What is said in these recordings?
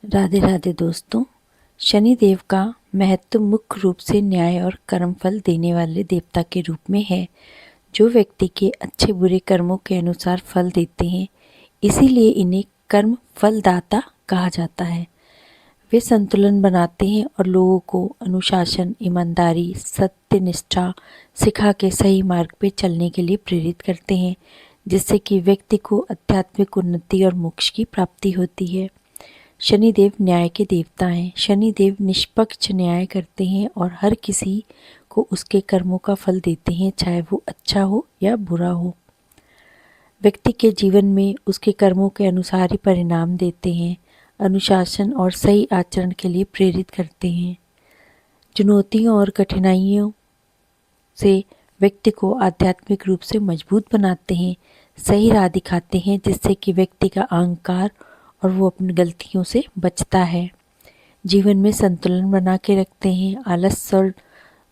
राधे राधे दोस्तों। शनिदेव का महत्व मुख्य रूप से न्याय और कर्मफल देने वाले देवता के रूप में है, जो व्यक्ति के अच्छे बुरे कर्मों के अनुसार फल देते हैं। इसीलिए इन्हें कर्म फलदाता कहा जाता है। वे संतुलन बनाते हैं और लोगों को अनुशासन, ईमानदारी, सत्यनिष्ठा सिखा के सही मार्ग पर चलने के लिए प्रेरित करते हैं, जिससे कि व्यक्ति को आध्यात्मिक उन्नति और मोक्ष की प्राप्ति होती है। शनिदेव न्याय के देवता हैं। शनिदेव निष्पक्ष न्याय करते हैं और हर किसी को उसके कर्मों का फल देते हैं, चाहे वो अच्छा हो या बुरा हो। व्यक्ति के जीवन में उसके कर्मों के अनुसार ही परिणाम देते हैं, अनुशासन और सही आचरण के लिए प्रेरित करते हैं। चुनौतियों और कठिनाइयों से व्यक्ति को आध्यात्मिक रूप से मजबूत बनाते हैं, सही राह दिखाते हैं, जिससे कि व्यक्ति का अहंकार और वो अपनी गलतियों से बचता है। जीवन में संतुलन बना के रखते हैं, आलस और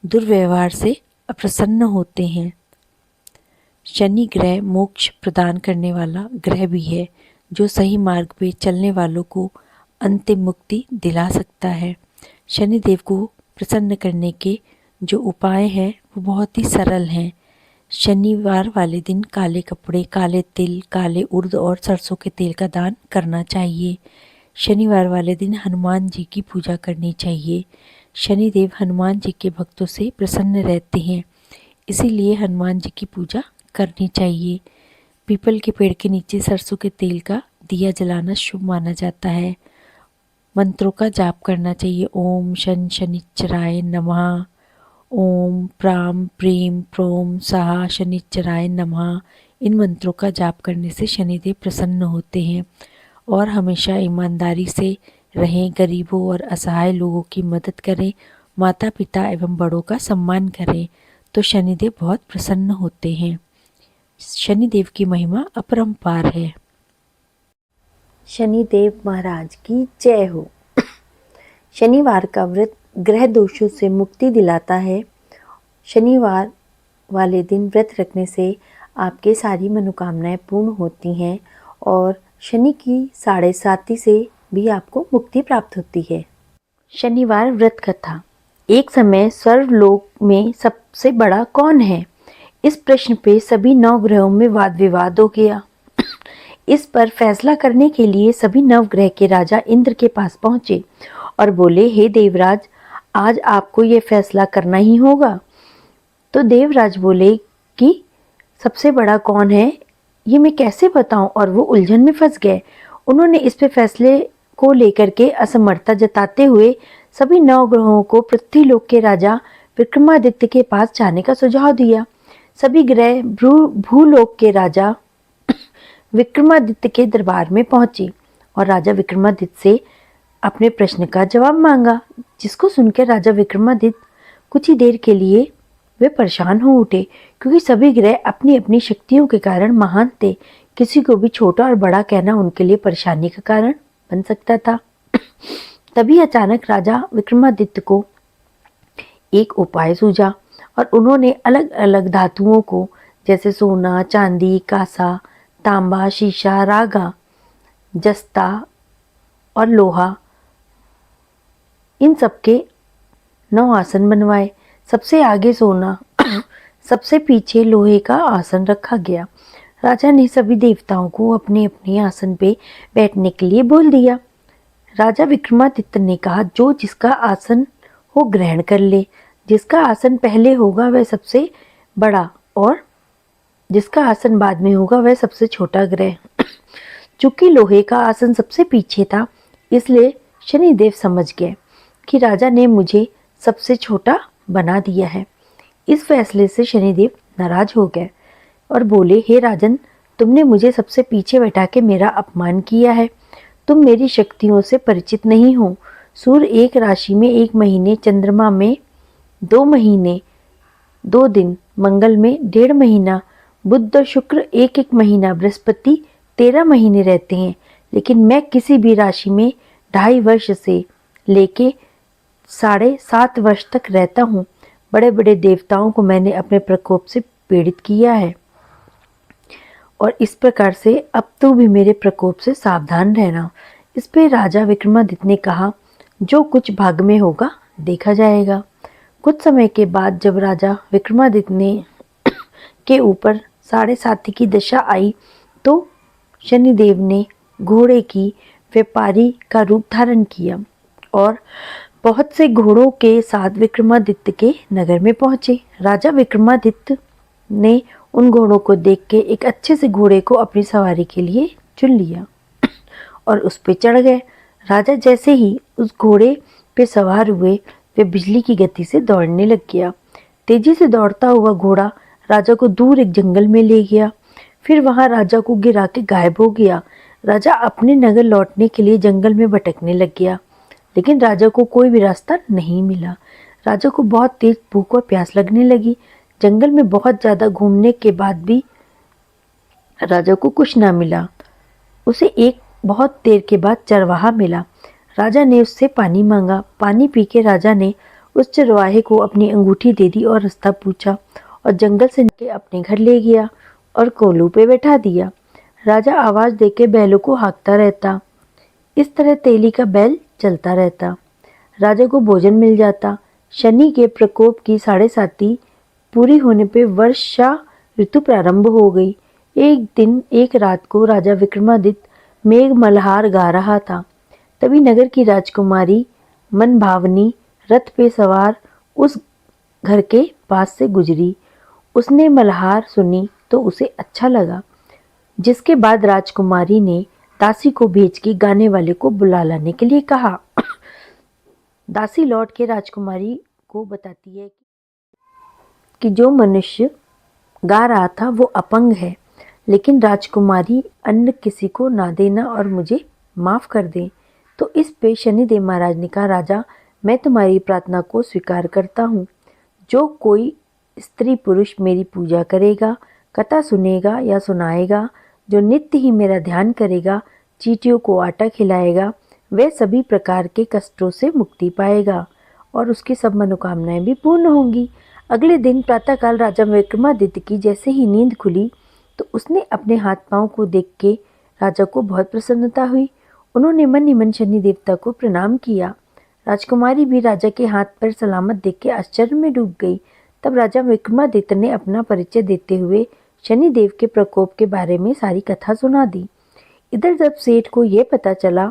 दुर्व्यवहार से अप्रसन्न होते हैं। शनि ग्रह मोक्ष प्रदान करने वाला ग्रह भी है, जो सही मार्ग पे चलने वालों को अंतिम मुक्ति दिला सकता है। शनिदेव को प्रसन्न करने के जो उपाय हैं वो बहुत ही सरल हैं। शनिवार वाले दिन काले कपड़े, काले तिल, काले उर्द और सरसों के तेल का दान करना चाहिए। शनिवार वाले दिन हनुमान जी की पूजा करनी चाहिए। शनिदेव हनुमान जी के भक्तों से प्रसन्न रहते हैं, इसीलिए हनुमान जी की पूजा करनी चाहिए। पीपल के पेड़ के नीचे सरसों के तेल का दिया जलाना शुभ माना जाता है। मंत्रों का जाप करना चाहिए। ओम शन शनिश्चराय नमः, ओम प्राम प्रीम प्रोम स्वाहा शनिश्चराय नमः। इन मंत्रों का जाप करने से शनिदेव प्रसन्न होते हैं और हमेशा ईमानदारी से रहें, गरीबों और असहाय लोगों की मदद करें, माता पिता एवं बड़ों का सम्मान करें, तो शनिदेव बहुत प्रसन्न होते हैं। शनिदेव की महिमा अपरंपार है। शनिदेव महाराज की जय हो। शनिवार का व्रत ग्रह दोषों से मुक्ति दिलाता है। शनिवार वाले दिन व्रत रखने से आपके सारी मनोकामनाएं पूर्ण होती हैं और शनि की 7.5 से भी आपको मुक्ति प्राप्त होती है। शनिवार व्रत कथा। एक समय स्वर्गलोक में सबसे बड़ा कौन है? इस प्रश्न पे सभी 9 ग्रहों में वाद विवाद हो गया। इस पर फैसला करने के लिए सभी 9 ग्रह के राजा इंद्र के पास पहुंचे और बोले, हे देवराज, आज आपको ये फैसला करना ही होगा। तो देवराज बोले कि सबसे बड़ा कौन है ये मैं कैसे बताऊं, और वो उलझन में फंस गए। उन्होंने इस पे फैसले को लेकर के असमर्थता जताते हुए सभी 9 ग्रहों को पृथ्वीलोक के राजा विक्रमादित्य के पास जाने का सुझाव दिया। सभी ग्रह भूलोक के राजा विक्रमादित्य के दरबार में पहुंचे और राजा विक्रमादित्य से अपने प्रश्न का जवाब मांगा, जिसको सुनकर राजा विक्रमादित्य कुछ ही देर के लिए वे परेशान हो उठे, क्योंकि सभी ग्रह अपनी अपनी शक्तियों के कारण महान थे। किसी को भी छोटा और बड़ा कहना उनके लिए परेशानी का कारण बन सकता था। तभी अचानक राजा विक्रमादित्य को एक उपाय सूझा और उन्होंने अलग अलग धातुओं को, जैसे सोना, चांदी, कांसा, तांबा, शीशा, रागा, जस्ता और लोहा, इन सबके 9 आसन बनवाए। सबसे आगे सोना, सबसे पीछे लोहे का आसन रखा गया। राजा ने सभी देवताओं को अपने अपने आसन पे बैठने के लिए बोल दिया। राजा विक्रमादित्य ने कहा, जो जिसका आसन हो ग्रहण कर ले। जिसका आसन पहले होगा वह सबसे बड़ा और जिसका आसन बाद में होगा वह सबसे छोटा ग्रह। चूंकि लोहे का आसन सबसे पीछे था, इसलिए शनिदेव समझ गए कि राजा ने मुझे सबसे छोटा बना दिया है। इस फैसले से शनिदेव नाराज हो गए और बोले, हे राजन, तुमने मुझे सबसे पीछे बैठा के मेरा अपमान किया है। तुम मेरी शक्तियों से परिचित नहीं हो। सूर्य एक राशि में 1 महीने, चंद्रमा में 2 महीने 2 दिन, मंगल में 1.5 महीना, बुध और शुक्र 1 महीना, बृहस्पति 13 महीने रहते हैं। लेकिन मैं किसी भी राशि में 2.5 वर्ष से लेके 7.5 वर्ष तक रहता हूँ। बड़े बड़े देवताओं को मैंने अपने प्रकोप से पीड़ित किया है और इस प्रकार से अब तू भी मेरे प्रकोप से सावधान रहना। इस पे राजा विक्रमादित्य ने कहा, जो कुछ भाग में होगा देखा जाएगा। कुछ समय के बाद जब राजा विक्रमादित्य ने के ऊपर साढ़े साथी की दशा आई तो शनिदेव ने घोड़े की व्यापारी का रूप धारण किया और बहुत से घोड़ों के साथ विक्रमादित्य के नगर में पहुंचे। राजा विक्रमादित्य ने उन घोड़ों को देख के एक अच्छे से घोड़े को अपनी सवारी के लिए चुन लिया और उस पे चढ़ गए। राजा जैसे ही उस घोड़े पे सवार हुए वे बिजली की गति से दौड़ने लग गया। तेजी से दौड़ता हुआ घोड़ा राजा को दूर एक जंगल में ले गया, फिर वहां राजा को गिरा के गायब हो गया। राजा अपने नगर लौटने के लिए जंगल में भटकने लग गया, लेकिन राजा को कोई भी रास्ता नहीं मिला। राजा को बहुत तेज भूख और प्यास लगने लगी। जंगल में बहुत ज्यादा घूमने के बाद भी राजा को कुछ ना मिला। उसे एक बहुत देर के बाद चरवाहा मिला। राजा ने उससे पानी मांगा। पानी पी के राजा ने उस चरवाहे को अपनी अंगूठी दे दी और रास्ता पूछा और जंगल से निकल के अपने घर ले गया और कोल्हू पे बैठा दिया। राजा आवाज देके बैलों को हाँकता रहता। इस तरह तेली का बैल चलता रहता। राजा को भोजन मिल जाता। शनि के प्रकोप की 7.5 पूरी होने पे वर्षा ऋतु प्रारंभ हो गई। एक दिन एक रात को राजा विक्रमादित्य मेघ मल्हार गा रहा था। तभी नगर की राजकुमारी मनभावनी रथ पे सवार उस घर के पास से गुजरी। उसने मल्हार सुनी तो उसे अच्छा लगा, जिसके बाद राजकुमारी ने दासी को भेज के गाने वाले को बुला लाने के लिए कहा। दासी लौट के राजकुमारी को बताती है कि जो मनुष्य गा रहा था वो अपंग है, लेकिन राजकुमारी अन्य किसी को ना देना और मुझे माफ कर दे। तो इस पे शनिदेव महाराज ने कहा, राजा मैं तुम्हारी प्रार्थना को स्वीकार करता हूँ। जो कोई स्त्री पुरुष मेरी पूजा करेगा, कथा सुनेगा या सुनाएगा, जो नित्य ही मेरा ध्यान करेगा, चींटियों को आटा खिलाएगा, वह सभी प्रकार के कष्टों से मुक्ति पाएगा और उसकी सब मनोकामनाएं भी पूर्ण होंगी। अगले दिन प्रातःकाल राजा विक्रमादित्य की जैसे ही नींद खुली तो उसने अपने हाथ पांव को देख के राजा को बहुत प्रसन्नता हुई। उन्होंने मन ही मन शनि देवता को प्रणाम किया। राजकुमारी भी राजा के हाथ पर सलामत देख के आश्चर्य में डूब गई। तब राजा विक्रमादित्य ने अपना परिचय देते हुए शनिदेव के प्रकोप के बारे में सारी कथा सुना दी। इधर जब सेठ को यह पता चला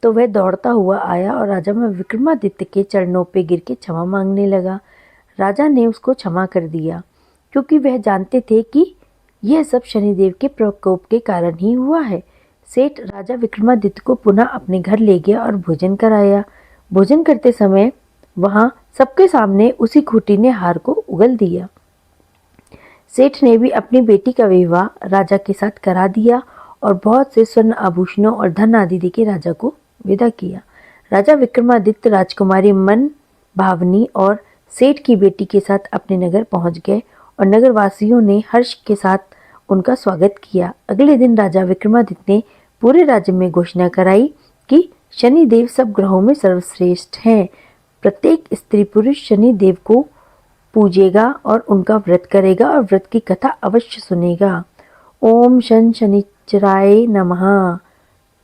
तो वह दौड़ता हुआ आया और राजा विक्रमादित्य के चरणों पे गिर के क्षमा मांगने लगा। राजा ने उसको क्षमा कर दिया, क्योंकि वह जानते थे कि यह सब शनिदेव के प्रकोप के कारण ही हुआ है। सेठ राजा विक्रमादित्य को पुनः अपने घर ले गया और भोजन कराया। भोजन करते समय वहां सबके सामने उसी खूंटी ने हार को उगल दिया। सेठ ने भी अपनी बेटी का विवाह राजा के साथ करा दिया और बहुत से स्वर्ण आभूषणों और धन आदि देके राजा को विदा किया। राजा विक्रमादित्य राजकुमारी मन भावनी और सेठ की बेटी के साथ अपने नगर पहुंच गए और नगरवासियों ने हर्ष के साथ उनका स्वागत किया। अगले दिन राजा विक्रमादित्य ने पूरे राज्य में घोषणा कराई कि शनिदेव सब ग्रहों में सर्वश्रेष्ठ हैं। प्रत्येक स्त्री पुरुष शनिदेव को पूजेगा और उनका व्रत करेगा और व्रत की कथा अवश्य सुनेगा। ओम शन शनिचराय नमः।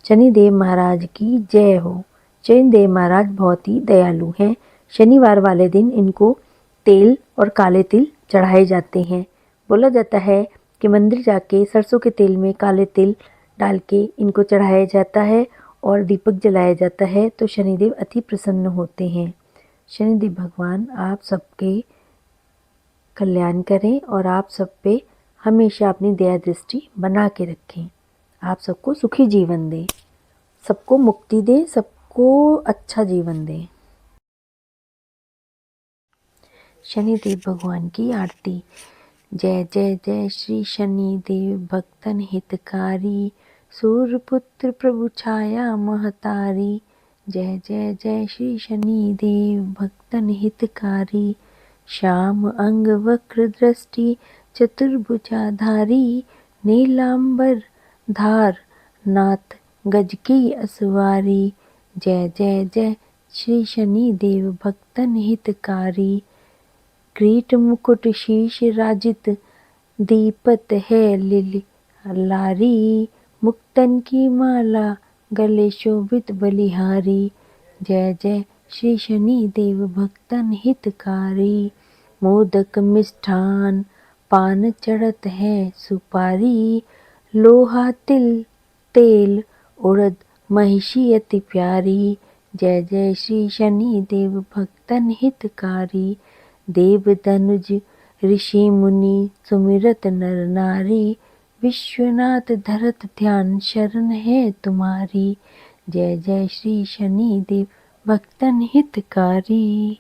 शनिदेव महाराज की जय हो। शनिदेव महाराज बहुत ही दयालु हैं। शनिवार वाले दिन इनको तेल और काले तिल चढ़ाए जाते हैं। बोला जाता है कि मंदिर जाके सरसों के तेल में काले तिल डाल के इनको चढ़ाया जाता है और दीपक जलाया जाता है तो शनिदेव अति प्रसन्न होते हैं। शनिदेव भगवान आप सबके कल्याण करें और आप सब पे हमेशा अपनी दया दृष्टि बना के रखें। आप सबको सुखी जीवन दें, सबको मुक्ति दें, सबको अच्छा जीवन दें। शनिदेव भगवान की आरती। जय जय जय श्री शनिदेव भक्तन हितकारी, सूर्यपुत्र प्रभु छाया महतारी। जय जय जय श्री शनिदेव भक्तन हितकारी, श्याम अंग वक्र दृष्टि चतुर्भुजाधारी, नीलांबर धार नाथ गज की असवारी। जय जय जय श्री शनिदेव भक्तन हितकारी, किरीट मुकुट शीश राजित दीपत है लिलि लारी, मुक्तन की माला गले शोभित बलिहारी। जय जय श्री शनि देव भक्तन हितकारी। मोदक मिष्ठान पान चढ़त है सुपारी। लोहा तिल तेल उड़द महिषी अति प्यारी। जय जय श्री शनि देव भक्तन हितकारी। देव दनुज ऋषि मुनि सुमिरत नर नारी। विश्वनाथ धरत ध्यान शरण है तुम्हारी। जय जय श्री शनि देव भक्तन हितकारी।